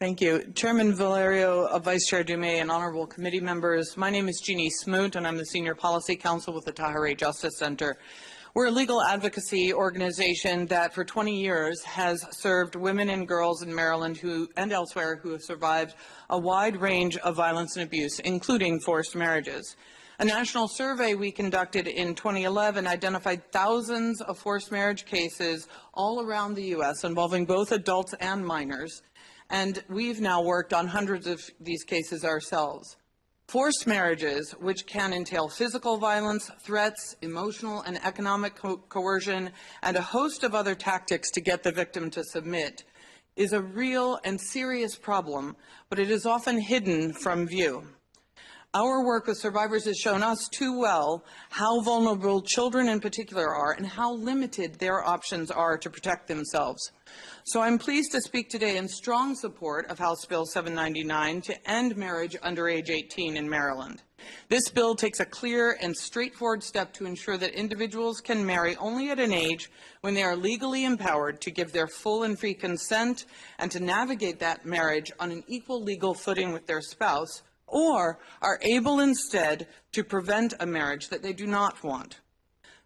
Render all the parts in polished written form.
Thank you. Chairman Valerio, Vice Chair Dumais, and honorable committee members, my name is Jeanne Smoot, and I'm the Senior Policy Counsel with the Tahirih Justice Center. We're a legal advocacy organization that for 20 years has served women and girls in Maryland and elsewhere who have survived a wide range of violence and abuse, including forced marriages. A national survey we conducted in 2011 identified thousands of forced marriage cases all around the U.S. involving both adults and minors, and we've now worked on hundreds of these cases ourselves. Forced marriages, which can entail physical violence, threats, emotional and economic coercion, and a host of other tactics to get the victim to submit, is a real and serious problem, but it is often hidden from view. Our work with survivors has shown us too well how vulnerable children in particular are and how limited their options are to protect themselves. So I'm pleased to speak today in strong support of House Bill 799 to end marriage under age 18 in Maryland. This bill takes a clear and straightforward step to ensure that individuals can marry only at an age when they are legally empowered to give their full and free consent and to navigate that marriage on an equal legal footing with their spouse, or are able instead to prevent a marriage that they do not want.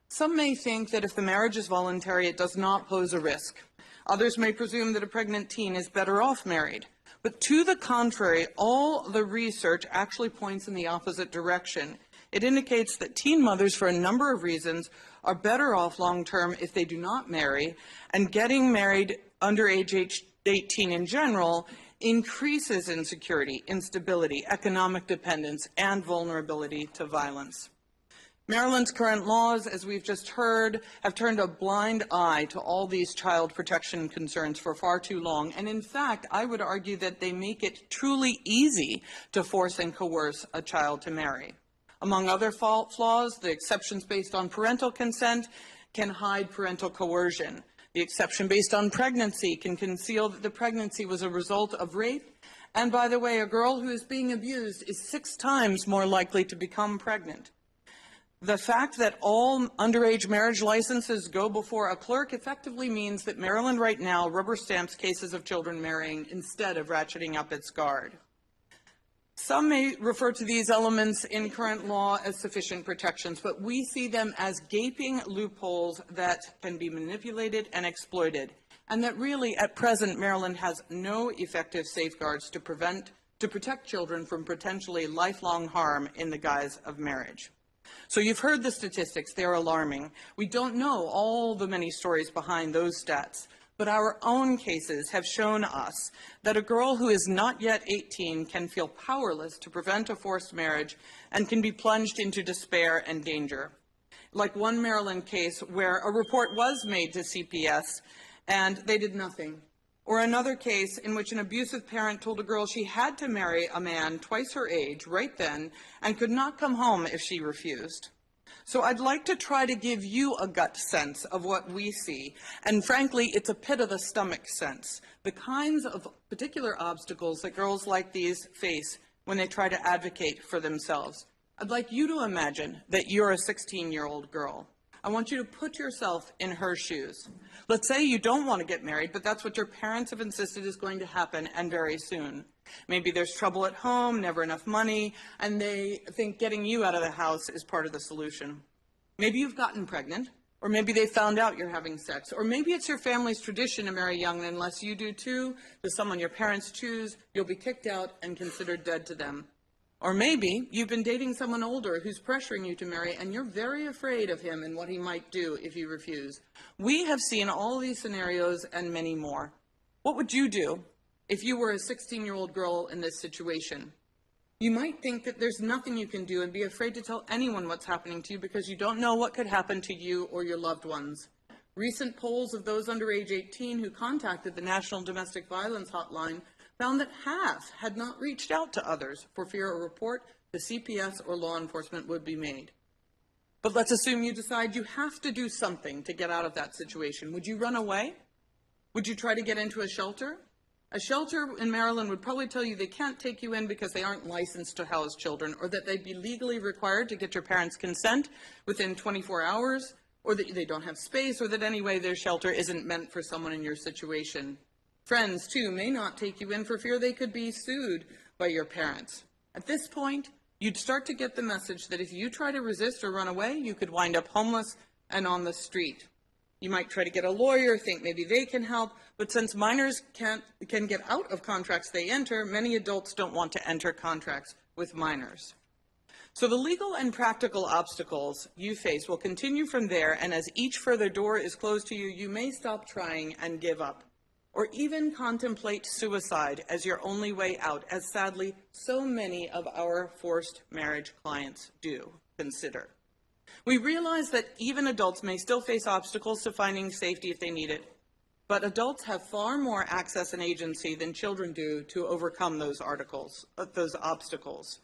Some may think that if the marriage is voluntary, it does not pose a risk. Others may presume that a pregnant teen is better off married. But to the contrary, all the research actually points in the opposite direction. It indicates that teen mothers, for a number of reasons, are better off long-term if they do not marry, and getting married under age 18 in general increases insecurity, instability, economic dependence, and vulnerability to violence. Maryland's current laws, as we've just heard, have turned a blind eye to all these child protection concerns for far too long. And in fact, I would argue that they make it truly easy to force and coerce a child to marry. Among other flaws, the exceptions based on parental consent can hide parental coercion. The exception based on pregnancy can conceal that the pregnancy was a result of rape. And by the way, a girl who is being abused is 6 times more likely to become pregnant. The fact that all underage marriage licenses go before a clerk effectively means that Maryland right now rubber stamps cases of children marrying instead of ratcheting up its guard. Some may refer to these elements in current law as sufficient protections, but we see them as gaping loopholes that can be manipulated and exploited, and that really at present Maryland has no effective safeguards to protect children from potentially lifelong harm in the guise of marriage. So you've heard the statistics, they're alarming. We don't know all the many stories behind those stats, but our own cases have shown us that a girl who is not yet 18 can feel powerless to prevent a forced marriage and can be plunged into despair and danger. Like one Maryland case where a report was made to CPS and they did nothing. Or another case in which an abusive parent told a girl she had to marry a man twice her age right then and could not come home if she refused. So I'd like to try to give you a gut sense of what we see, and frankly, it's a pit-of-the-stomach sense, the kinds of particular obstacles that girls like these face when they try to advocate for themselves. I'd like you to imagine that you're a 16-year-old girl. I want you to put yourself in her shoes. Let's say you don't want to get married, but that's what your parents have insisted is going to happen, and very soon. Maybe there's trouble at home, never enough money, and they think getting you out of the house is part of the solution. Maybe you've gotten pregnant, or maybe they found out you're having sex, or maybe it's your family's tradition to marry young, and unless you do too, the someone your parents choose, you'll be kicked out and considered dead to them. Or maybe you've been dating someone older who's pressuring you to marry, and you're very afraid of him and what he might do if you refuse. We have seen all these scenarios and many more. What would you do if you were a 16-year-old girl in this situation? You might think that there's nothing you can do and be afraid to tell anyone what's happening to you because you don't know what could happen to you or your loved ones. Recent polls of those under age 18 who contacted the National Domestic Violence Hotline found that half had not reached out to others for fear a report to CPS or law enforcement would be made. But let's assume you decide you have to do something to get out of that situation. Would you run away? Would you try to get into a shelter? A shelter in Maryland would probably tell you they can't take you in because they aren't licensed to house children, or that they'd be legally required to get your parents' consent within 24 hours, or that they don't have space, or that anyway their shelter isn't meant for someone in your situation. Friends, too, may not take you in for fear they could be sued by your parents. At this point, you'd start to get the message that if you try to resist or run away, you could wind up homeless and on the street. You might try to get a lawyer, think maybe they can help, but since minors can get out of contracts they enter, many adults don't want to enter contracts with minors. So the legal and practical obstacles you face will continue from there, and as each further door is closed to you, you may stop trying and give up, or even contemplate suicide as your only way out, as sadly so many of our forced marriage clients do consider. We realize that even adults may still face obstacles to finding safety if they need it, but adults have far more access and agency than children do to overcome those obstacles.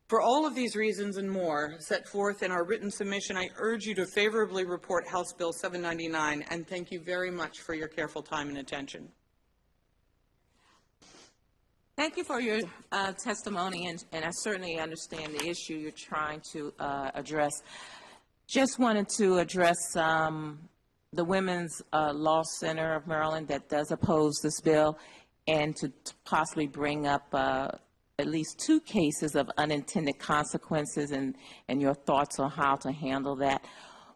For all of these reasons and more set forth in our written submission, I urge you to favorably report House Bill 799, and thank you very much for your careful time and attention. Thank you for your testimony, and I certainly understand the issue you're trying to address. Just wanted to address the Women's Law Center of Maryland that does oppose this bill, and to possibly bring up at least 2 cases of unintended consequences and your thoughts on how to handle that.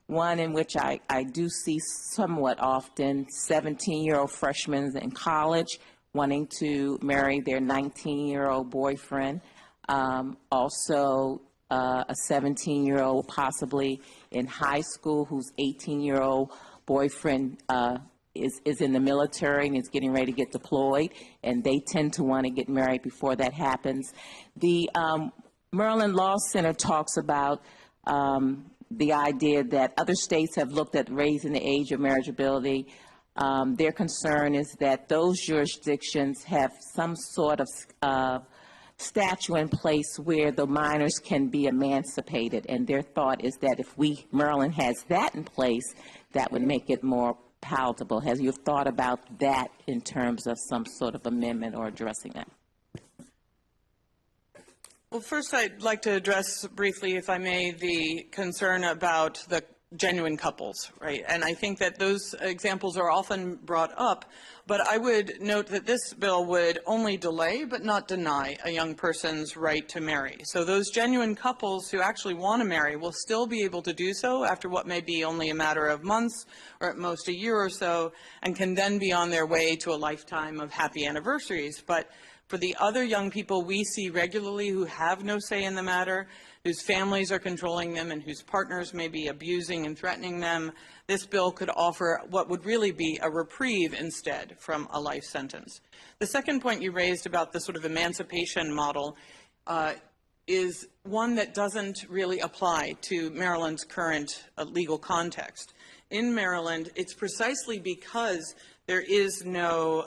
One in which I do see somewhat often, 17-year-old freshmen in college wanting to marry their 19-year-old boyfriend. Also, a 17-year-old possibly in high school whose 18-year-old boyfriend is in the military and is getting ready to get deployed, and they tend to want to get married before that happens. The Maryland Law Center talks about the idea that other states have looked at raising the age of marriageability. Their concern is that those jurisdictions have some sort of statute in place where the minors can be emancipated, and their thought is that if Maryland has that in place, that would make it more palatable. Have you thought about that in terms of some sort of amendment or addressing that? Well, first I'd like to address briefly, if I may, the concern about the genuine couples, right? And I think that those examples are often brought up, but I would note that this bill would only delay but not deny a young person's right to marry. So those genuine couples who actually want to marry will still be able to do so after what may be only a matter of months or at most a year or so, and can then be on their way to a lifetime of happy anniversaries. But for the other young people we see regularly who have no say in the matter, whose families are controlling them and whose partners may be abusing and threatening them, this bill could offer what would really be a reprieve instead from a life sentence. The second point you raised about the sort of emancipation model is one that doesn't really apply to Maryland's current legal context. In Maryland, it's precisely because there is no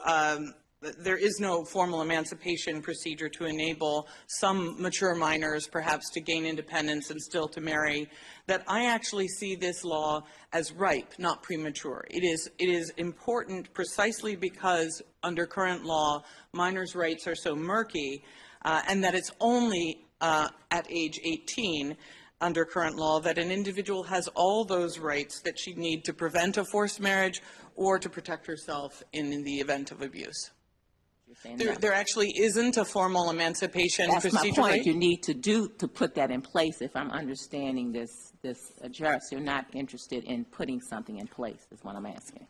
formal emancipation procedure to enable some mature minors perhaps to gain independence and still to marry, that I actually see this law as ripe, not premature. It is important precisely because under current law, minors' rights are so murky, and that it's only at age 18 under current law that an individual has all those rights that she'd need to prevent a forced marriage or to protect herself in the event of abuse. There actually isn't a formal emancipation procedure. That's my point. You need to put that in place. If I'm understanding this address, you're not interested in putting something in place, is what I'm asking.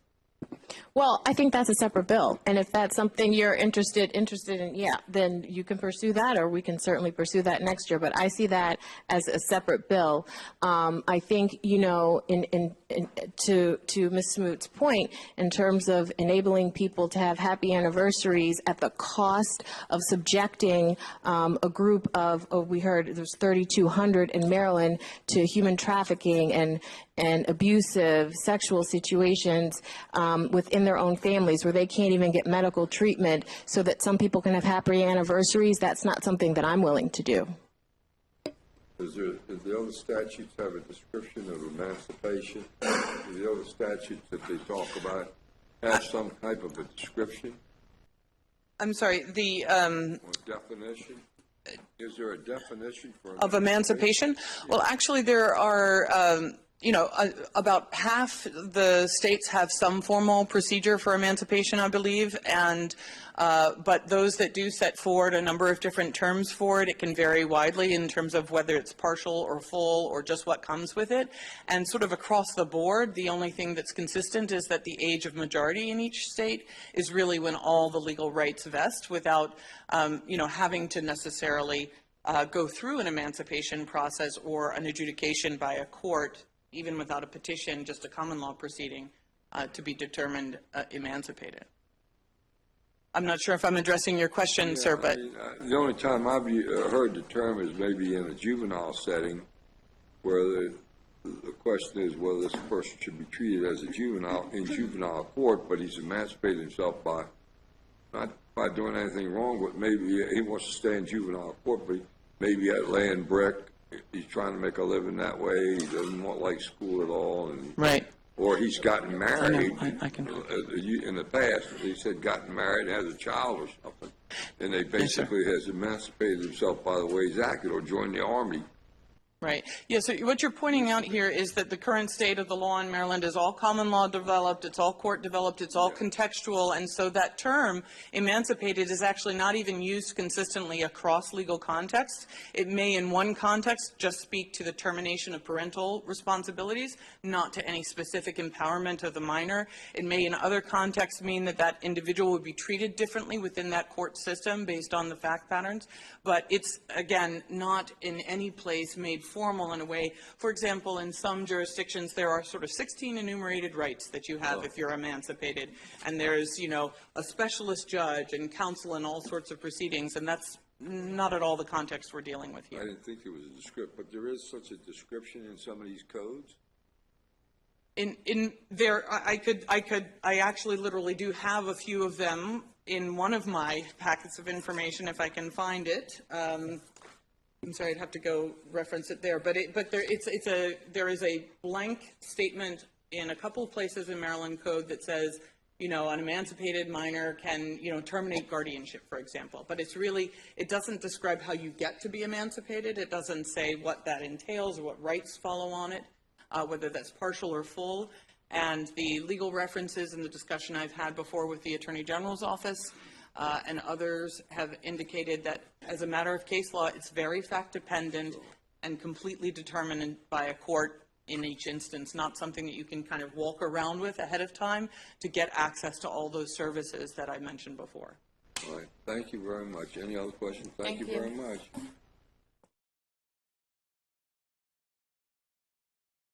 Well, I think that's a separate bill, and if that's something you're interested in, yeah, then you can pursue that, or we can certainly pursue that next year. But I see that as a separate bill. I think, you know, to Ms. Smoot's point, in terms of enabling people to have happy anniversaries at the cost of subjecting a group of, we heard there's 3,200 in Maryland, to human trafficking and abusive sexual situations within their own families where they can't even get medical treatment so that some people can have happy anniversaries, that's not something that I'm willing to do. Does the other statutes have a description of emancipation? Do the other statutes that they talk about have some type of a description? I'm sorry, the definition? Is there a definition for of emancipation? Well, actually, there are about half the states have some formal procedure for emancipation, I believe, and but those that do set forward a number of different terms for it, it can vary widely in terms of whether it's partial or full or just what comes with it. And sort of across the board, the only thing that's consistent is that the age of majority in each state is really when all the legal rights vest without, having to necessarily go through an emancipation process or an adjudication by a court, even without a petition, just a common law proceeding to be determined emancipated. I'm not sure if I'm addressing your question, sir, but The only time I've heard the term is maybe in a juvenile setting, where the question is whether this person should be treated as a juvenile in juvenile court, but he's emancipated himself by not by doing anything wrong, but maybe he wants to stay in juvenile court, but maybe at laying brick. He's trying to make a living that way. He doesn't want like school at all, and right. Or he's gotten married. I can. In the past, he said gotten married, has a child or something, and they basically has emancipated himself by the way he's acted or joined the army. Right. Yeah, so what you're pointing out here is that the current state of the law in Maryland is all common law developed, it's all court developed, it's all contextual, and so that term, emancipated, is actually not even used consistently across legal contexts. It may, in one context, just speak to the termination of parental responsibilities, not to any specific empowerment of the minor. It may, in other contexts, mean that that individual would be treated differently within that court system based on the fact patterns, but it's, again, not in any place made formal in a way. For example, in some jurisdictions, there are sort of 16 enumerated rights that you have if you're emancipated, and there's, a specialist judge and counsel and all sorts of proceedings, and that's not at all the context we're dealing with I here. didn't think there was a description, but there is such a description in some of these codes. I actually literally do have a few of them in one of my packets of information if I can find it. I'm sorry, I'd have to go reference it there, but there is a blank statement in a couple of places in Maryland Code that says, an emancipated minor can, terminate guardianship, for example. But it doesn't describe how you get to be emancipated. It doesn't say what that entails or what rights follow on it, whether that's partial or full. And the legal references and the discussion I've had before with the Attorney General's office and others have indicated that as a matter of case law, it's very fact-dependent and completely determined by a court in each instance, not something that you can kind of walk around with ahead of time to get access to all those services that I mentioned before. All right. Thank you very much. Any other questions? Thank you very much.